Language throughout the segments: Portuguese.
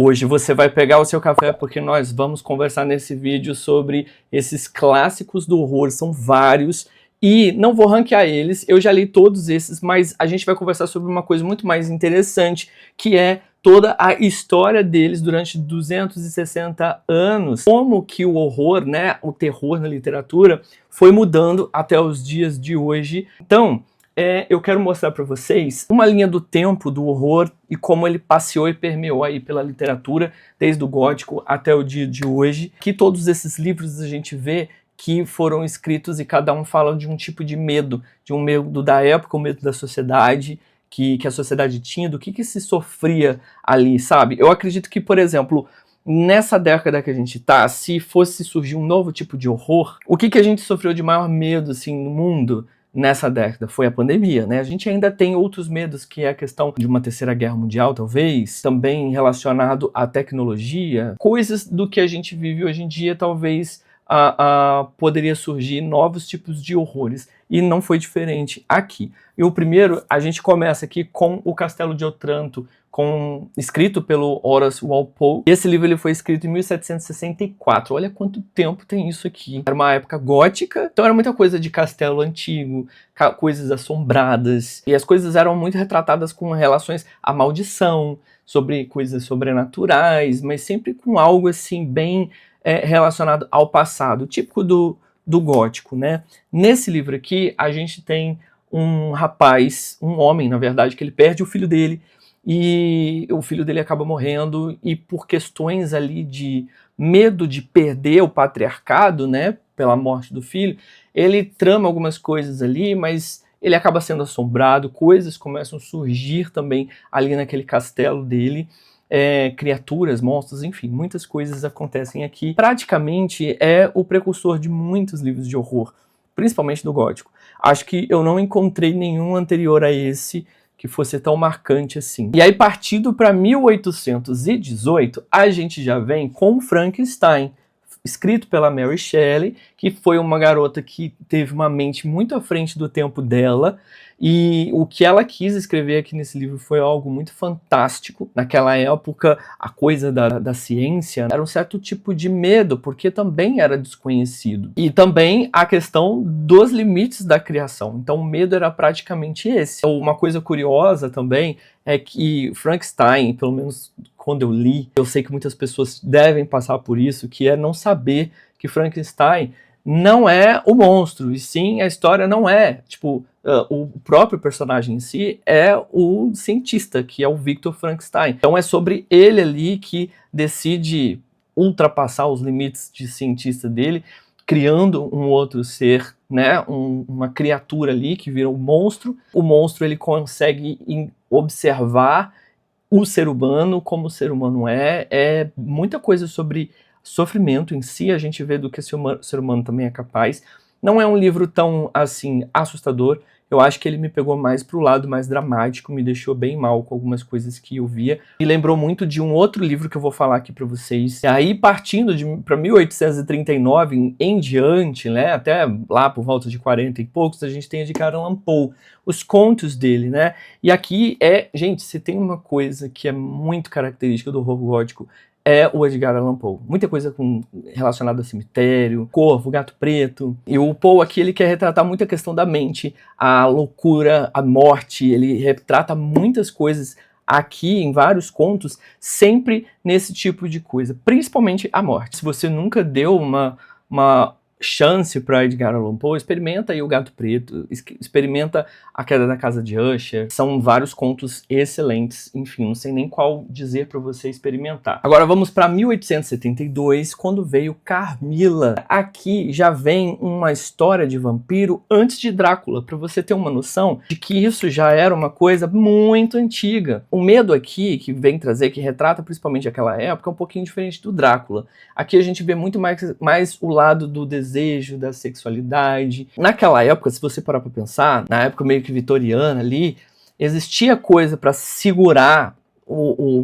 Hoje você vai pegar o seu café porque nós vamos conversar nesse vídeo sobre esses clássicos do horror, são vários, e não vou ranquear eles, eu já li todos esses, mas a gente vai conversar sobre uma coisa muito mais interessante, que é toda a história deles durante 260 anos, como que o horror, né, o terror na literatura, foi mudando até os dias de hoje. Então, eu quero mostrar para vocês uma linha do tempo do horror e como ele passeou e permeou aí pela literatura, desde o gótico até o dia de hoje. Que todos esses livros a gente vê que foram escritos e cada um fala de um tipo de medo da época, o medo da sociedade, que a sociedade tinha, do que se sofria ali, sabe? Eu acredito que, por exemplo, nessa década que a gente tá, se fosse surgir um novo tipo de horror, o que a gente sofreu de maior medo, assim, no mundo nessa década? Foi a pandemia, né? A gente ainda tem outros medos, que é a questão de uma terceira guerra mundial, talvez, também relacionado à tecnologia, coisas do que a gente vive hoje em dia, talvez poderia surgir novos tipos de horrores, e não foi diferente aqui. E o primeiro, a gente começa aqui com O Castelo de Otranto, escrito pelo Horace Walpole. Esse livro ele foi escrito em 1764, olha quanto tempo tem isso aqui. Era uma época gótica, então era muita coisa de castelo antigo, coisas assombradas, e as coisas eram muito retratadas com relações à maldição, sobre coisas sobrenaturais, mas sempre com algo assim bem relacionado ao passado, típico do gótico, né? Nesse livro aqui, a gente tem um rapaz, um homem, na verdade, que ele perde o filho dele, e o filho dele acaba morrendo, e por questões ali de medo de perder o patriarcado, né, pela morte do filho, ele trama algumas coisas ali, mas ele acaba sendo assombrado, coisas começam a surgir também ali naquele castelo dele, criaturas, monstros, enfim, muitas coisas acontecem aqui. Praticamente é o precursor de muitos livros de horror, principalmente do gótico. Acho que eu não encontrei nenhum anterior a esse que fosse tão marcante assim. E aí, partindo para 1818, a gente já vem com Frankenstein, escrito pela Mary Shelley, que foi uma garota que teve uma mente muito à frente do tempo dela, e o que ela quis escrever aqui nesse livro foi algo muito fantástico. Naquela época, a coisa da ciência era um certo tipo de medo, porque também era desconhecido. E também a questão dos limites da criação. Então o medo era praticamente esse. Uma coisa curiosa também é que Frankenstein, pelo menos quando eu li, eu sei que muitas pessoas devem passar por isso, que é não saber que Frankenstein não é o monstro, e sim a história não é, tipo, o próprio personagem em si é o cientista, que é o Victor Frankenstein. Então é sobre ele ali que decide ultrapassar os limites de cientista dele, criando um outro ser, né, uma criatura ali que vira um monstro. O monstro ele consegue observar o ser humano como o ser humano é muita coisa sobre sofrimento em si, a gente vê do que o ser humano também é capaz. Não é um livro tão, assim, assustador. Eu acho que ele me pegou mais pro lado mais dramático, me deixou bem mal com algumas coisas que eu via. Me lembrou muito de um outro livro que eu vou falar aqui pra vocês. E aí, partindo para 1839 em diante, né, até lá por volta de 40 e poucos, a gente tem Edgar Allan Poe, os contos dele, né? E aqui gente, se tem uma coisa que é muito característica do horror gótico, é o Edgar Allan Poe. Muita coisa relacionada a cemitério, corvo, gato preto. E o Poe aqui, ele quer retratar muita questão da mente, a loucura, a morte. Ele retrata muitas coisas aqui em vários contos, sempre nesse tipo de coisa, principalmente a morte. Se você nunca deu uma chance para Edgar Allan Poe, experimenta aí o Gato Preto, experimenta A Queda da Casa de Usher, são vários contos excelentes, enfim, não sei nem qual dizer para você experimentar. Agora vamos para 1872, quando veio Carmilla. Aqui já vem uma história de vampiro antes de Drácula, para você ter uma noção de que isso já era uma coisa muito antiga. O medo aqui que vem trazer, que retrata principalmente aquela época, é um pouquinho diferente do Drácula. Aqui a gente vê muito mais o lado do desejo, da sexualidade. Naquela época, se você parar pra pensar, na época meio que vitoriana ali, existia coisa para segurar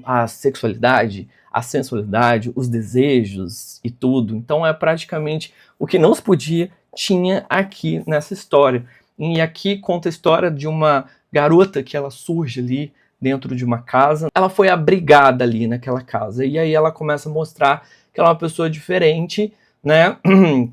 a sexualidade, a sensualidade, os desejos e tudo. Então é praticamente o que não se podia, tinha aqui nessa história. E aqui conta a história de uma garota que ela surge ali dentro de uma casa. Ela foi abrigada ali naquela casa, e aí ela começa a mostrar que ela é uma pessoa diferente, né,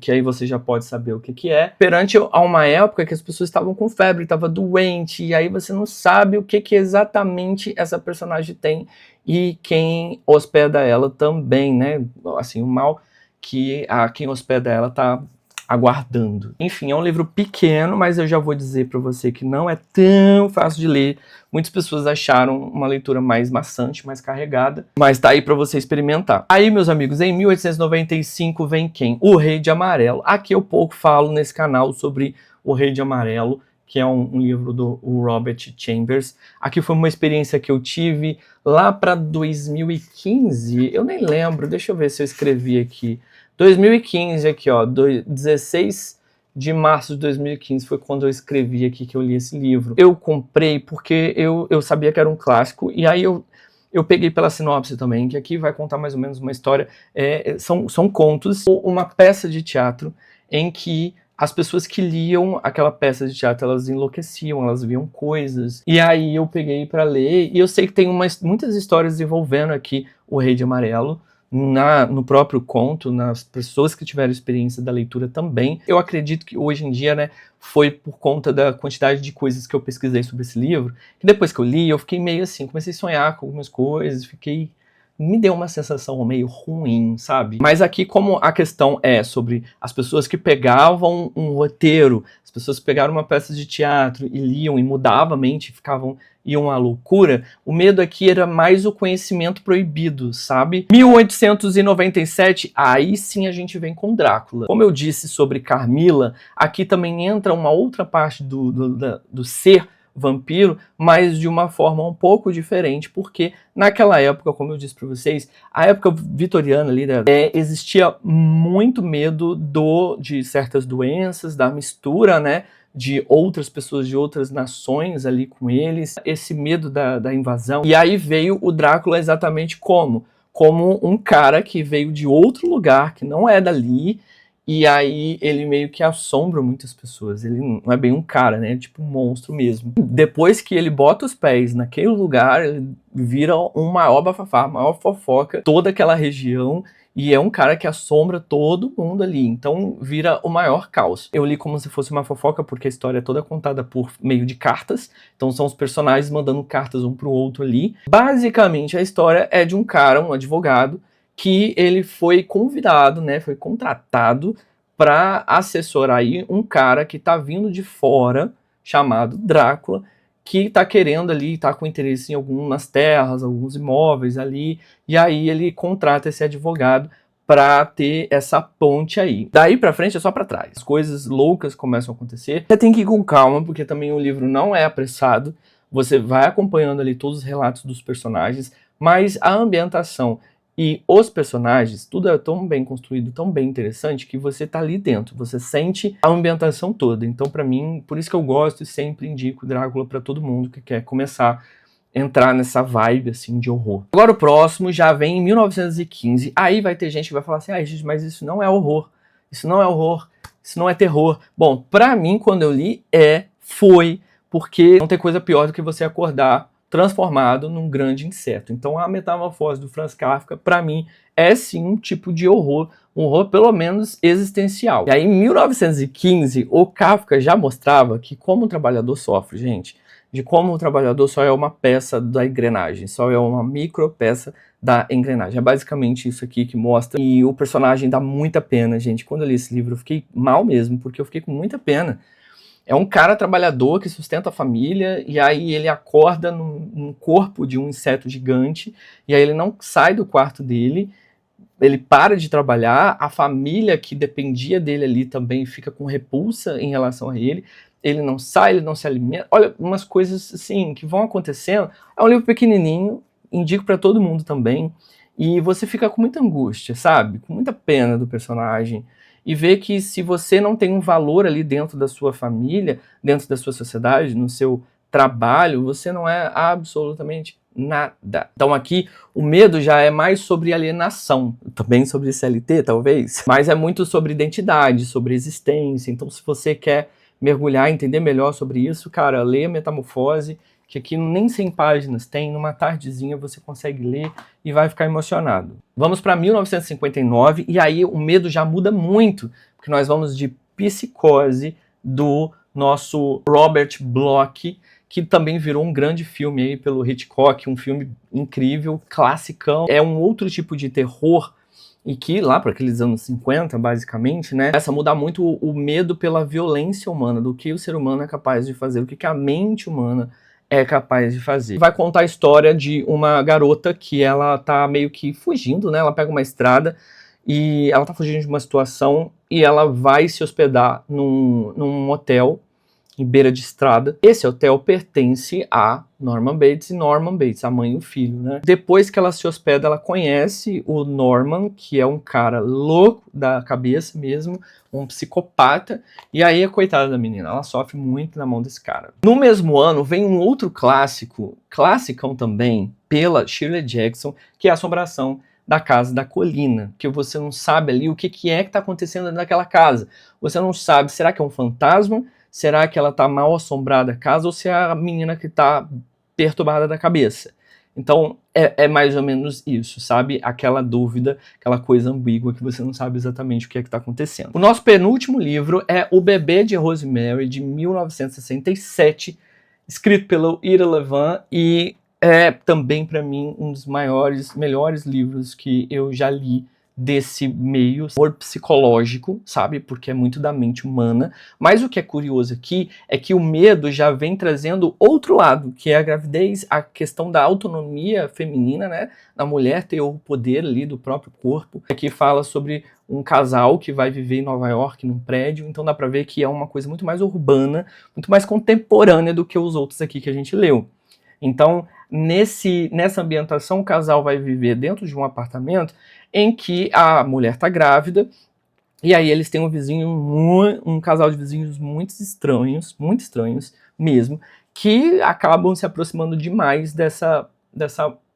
que aí você já pode saber o que que é, perante a uma época que as pessoas estavam com febre, estavam doente, e aí você não sabe o que que exatamente essa personagem tem, e quem hospeda ela também, né, assim, o mal que quem hospeda ela tá aguardando. Enfim, é um livro pequeno, mas eu já vou dizer para você que não é tão fácil de ler. Muitas pessoas acharam uma leitura mais maçante, mais carregada, mas tá aí para você experimentar. Aí, meus amigos, em 1895 vem quem? O Rei de Amarelo. Aqui eu pouco falo nesse canal sobre O Rei de Amarelo, que é um livro do Robert Chambers. Aqui foi uma experiência que eu tive lá para 2015, eu nem lembro, deixa eu ver se eu escrevi aqui. 2015 aqui, ó, 16 de março de 2015 foi quando eu escrevi aqui que eu li esse livro. Eu comprei porque eu sabia que era um clássico, e aí eu peguei pela sinopse também, que aqui vai contar mais ou menos uma história, são contos, uma peça de teatro em que as pessoas que liam aquela peça de teatro, elas enlouqueciam, elas viam coisas. E aí eu peguei para ler, e eu sei que tem muitas histórias envolvendo aqui o Rei de Amarelo, no próprio conto, nas pessoas que tiveram experiência da leitura também. Eu acredito que hoje em dia, né, foi por conta da quantidade de coisas que eu pesquisei sobre esse livro, que depois que eu li, eu fiquei meio assim, comecei a sonhar com algumas coisas, me deu uma sensação meio ruim, sabe? Mas aqui, como a questão é sobre as pessoas que pegavam um roteiro, as pessoas que pegaram uma peça de teatro e liam e mudavam a mente, iam à loucura, o medo aqui era mais o conhecimento proibido, sabe? 1897, aí sim a gente vem com Drácula. Como eu disse sobre Carmila, aqui também entra uma outra parte do ser vampiro, mas de uma forma um pouco diferente, porque naquela época, como eu disse para vocês, a época vitoriana ali, né, existia muito medo de certas doenças, da mistura, né, de outras pessoas de outras nações ali com eles, esse medo da invasão. E aí veio o Drácula exatamente como um cara que veio de outro lugar, que não é dali, e aí ele meio que assombra muitas pessoas. Ele não é bem um cara, né? É tipo um monstro mesmo. Depois que ele bota os pés naquele lugar, ele vira um maior bafafá, maior fofoca, toda aquela região. E é um cara que assombra todo mundo ali. Então vira o maior caos. Eu li como se fosse uma fofoca, porque a história é toda contada por meio de cartas. Então são os personagens mandando cartas um pro outro ali. Basicamente a história é de um cara, um advogado, que ele foi convidado, né, foi contratado para assessorar aí um cara que tá vindo de fora, chamado Drácula, que tá querendo ali, tá com interesse em algumas terras, alguns imóveis ali, e aí ele contrata esse advogado para ter essa ponte aí. Daí pra frente é só para trás. As coisas loucas começam a acontecer. Você tem que ir com calma, porque também o livro não é apressado. Você vai acompanhando ali todos os relatos dos personagens, mas a ambientação e os personagens, tudo é tão bem construído, tão bem interessante, que você tá ali dentro, você sente a ambientação toda. Então, pra mim, por isso que eu gosto e sempre indico Drácula pra todo mundo que quer começar a entrar nessa vibe, assim, de horror. Agora o próximo já vem em 1915, aí vai ter gente que vai falar assim, gente, mas isso não é horror, isso não é horror, isso não é terror. Bom, pra mim, quando eu li, foi, porque não tem coisa pior do que você acordar transformado num grande inseto. Então a Metamorfose do Franz Kafka, para mim, é sim um tipo de horror, um horror pelo menos existencial. E aí em 1915, o Kafka já mostrava que como o trabalhador sofre, gente, de como o trabalhador só é uma peça da engrenagem, só é uma micro peça da engrenagem. É basicamente isso aqui que mostra, e o personagem dá muita pena, gente. Quando eu li esse livro eu fiquei mal mesmo, porque eu fiquei com muita pena. É um cara trabalhador que sustenta a família, e aí ele acorda num corpo de um inseto gigante, e aí ele não sai do quarto dele, ele para de trabalhar, a família que dependia dele ali também fica com repulsa em relação a ele não sai, ele não se alimenta. Olha, umas coisas assim que vão acontecendo. É um livro pequenininho, indico para todo mundo também, e você fica com muita angústia, sabe? Com muita pena do personagem. E ver que se você não tem um valor ali dentro da sua família, dentro da sua sociedade, no seu trabalho, você não é absolutamente nada. Então aqui o medo já é mais sobre alienação, também sobre CLT talvez, mas é muito sobre identidade, sobre existência. Então se você quer mergulhar, entender melhor sobre isso, cara, leia Metamorfose, que aqui nem 100 páginas tem, numa tardezinha você consegue ler e vai ficar emocionado. Vamos para 1959, e aí o medo já muda muito, porque nós vamos de Psicose, do nosso Robert Bloch, que também virou um grande filme aí pelo Hitchcock, um filme incrível, classicão. É um outro tipo de terror, e que lá para aqueles anos 50, basicamente, né, começa a mudar muito o medo pela violência humana, do que o ser humano é capaz de fazer, o que a mente humana é capaz de fazer. Vai contar a história de uma garota que ela tá meio que fugindo, né, ela pega uma estrada e ela tá fugindo de uma situação e ela vai se hospedar num hotel em beira de estrada. Esse hotel pertence a Norman Bates e Norman Bates, a mãe e o filho, né? Depois que ela se hospeda, ela conhece o Norman, que é um cara louco da cabeça mesmo, um psicopata, e aí a coitada da menina, ela sofre muito na mão desse cara. No mesmo ano, vem um outro clássico, classicão também, pela Shirley Jackson, que é a Assombração da Casa da Colina, que você não sabe ali o que é que tá acontecendo naquela casa. Você não sabe, será que é um fantasma? Será que ela tá mal assombrada a casa ou se é a menina que tá perturbada da cabeça? Então é mais ou menos isso, sabe? Aquela dúvida, aquela coisa ambígua que você não sabe exatamente o que é que tá acontecendo. O nosso penúltimo livro é O Bebê de Rosemary, de 1967, escrito pelo Ira Levin, e é também para mim um dos melhores livros que eu já li desse meio, humor psicológico, sabe, porque é muito da mente humana, mas o que é curioso aqui é que o medo já vem trazendo outro lado, que é a gravidez, a questão da autonomia feminina, né, da mulher ter o poder ali do próprio corpo. Aqui fala sobre um casal que vai viver em Nova York, num prédio, então dá pra ver que é uma coisa muito mais urbana, muito mais contemporânea do que os outros aqui que a gente leu. Então, nessa ambientação, o casal vai viver dentro de um apartamento em que a mulher está grávida, e aí eles têm um casal de vizinhos muito estranhos mesmo, que acabam se aproximando demais dessa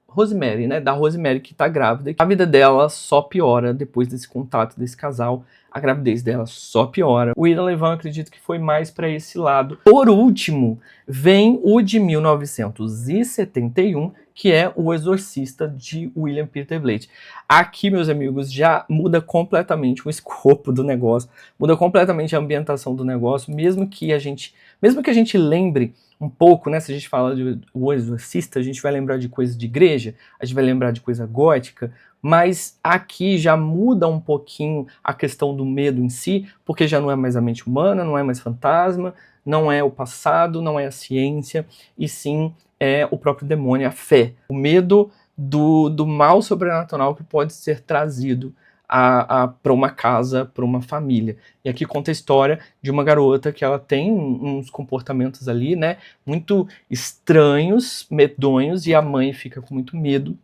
Rosemary, né, da Rosemary que está grávida. A vida dela só piora depois desse contato desse casal, a gravidez dela só piora. O Ira Levin, acredito que foi mais para esse lado. Por último, vem o de 1971, que é O Exorcista, de William Peter Blatty. Aqui, meus amigos, já muda completamente o escopo do negócio, muda completamente a ambientação do negócio, mesmo que a gente lembre um pouco, né, se a gente fala de O Exorcista, a gente vai lembrar de coisa de igreja, a gente vai lembrar de coisa gótica, mas aqui já muda um pouquinho a questão do medo em si, porque já não é mais a mente humana, não é mais fantasma, não é o passado, não é a ciência, e sim é o próprio demônio, a fé. O medo do mal sobrenatural que pode ser trazido para uma casa, para uma família. E aqui conta a história de uma garota que ela tem uns comportamentos ali, né, muito estranhos, medonhos, e a mãe fica com muito medo.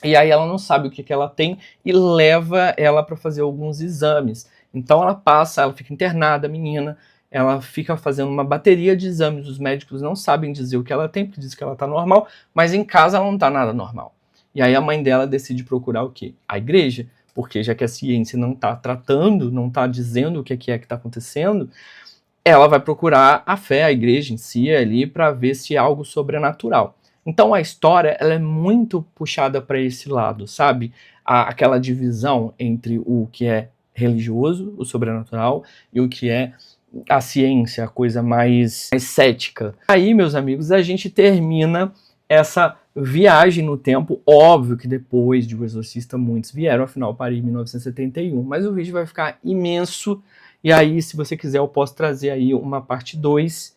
E aí ela não sabe o que ela tem e leva ela para fazer alguns exames. Então ela fica internada, a menina, ela fica fazendo uma bateria de exames, os médicos não sabem dizer o que ela tem, porque diz que ela tá normal, mas em casa ela não tá nada normal. E aí a mãe dela decide procurar o quê? A igreja, porque já que a ciência não tá tratando, não tá dizendo o que é que tá acontecendo, ela vai procurar a fé, a igreja em si ali, para ver se é algo sobrenatural. Então a história ela é muito puxada para esse lado, sabe? Aquela divisão entre o que é religioso, o sobrenatural, e o que é a ciência, a coisa mais cética. Aí, meus amigos, a gente termina essa viagem no tempo. Óbvio que depois de O Exorcista muitos vieram, afinal parei em 1971, mas o vídeo vai ficar imenso, e aí se você quiser eu posso trazer aí uma parte 2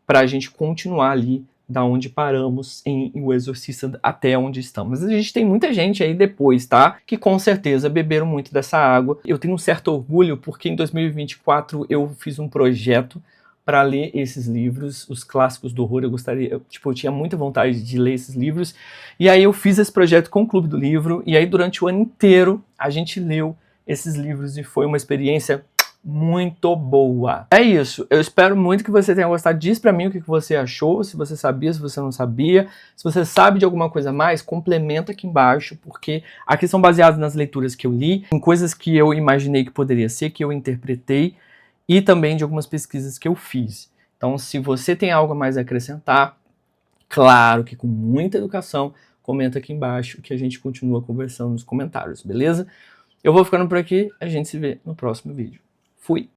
para a gente continuar ali da onde paramos em O Exorcista até onde estamos. Mas a gente tem muita gente aí depois, tá? Que com certeza beberam muito dessa água. Eu tenho um certo orgulho porque em 2024 eu fiz um projeto para ler esses livros, os clássicos do horror. Eu tinha muita vontade de ler esses livros. E aí eu fiz esse projeto com o Clube do Livro. E aí durante o ano inteiro a gente leu esses livros e foi uma experiência muito boa. É isso, eu espero muito que você tenha gostado. Diz pra mim o que você achou, se você sabia, se você não sabia. Se você sabe de alguma coisa a mais, complementa aqui embaixo, porque aqui são baseados nas leituras que eu li, em coisas que eu imaginei que poderia ser, que eu interpretei, e também de algumas pesquisas que eu fiz. Então, se você tem algo a mais a acrescentar, claro que com muita educação, comenta aqui embaixo que a gente continua conversando nos comentários, beleza? Eu vou ficando por aqui, a gente se vê no próximo vídeo. Fui!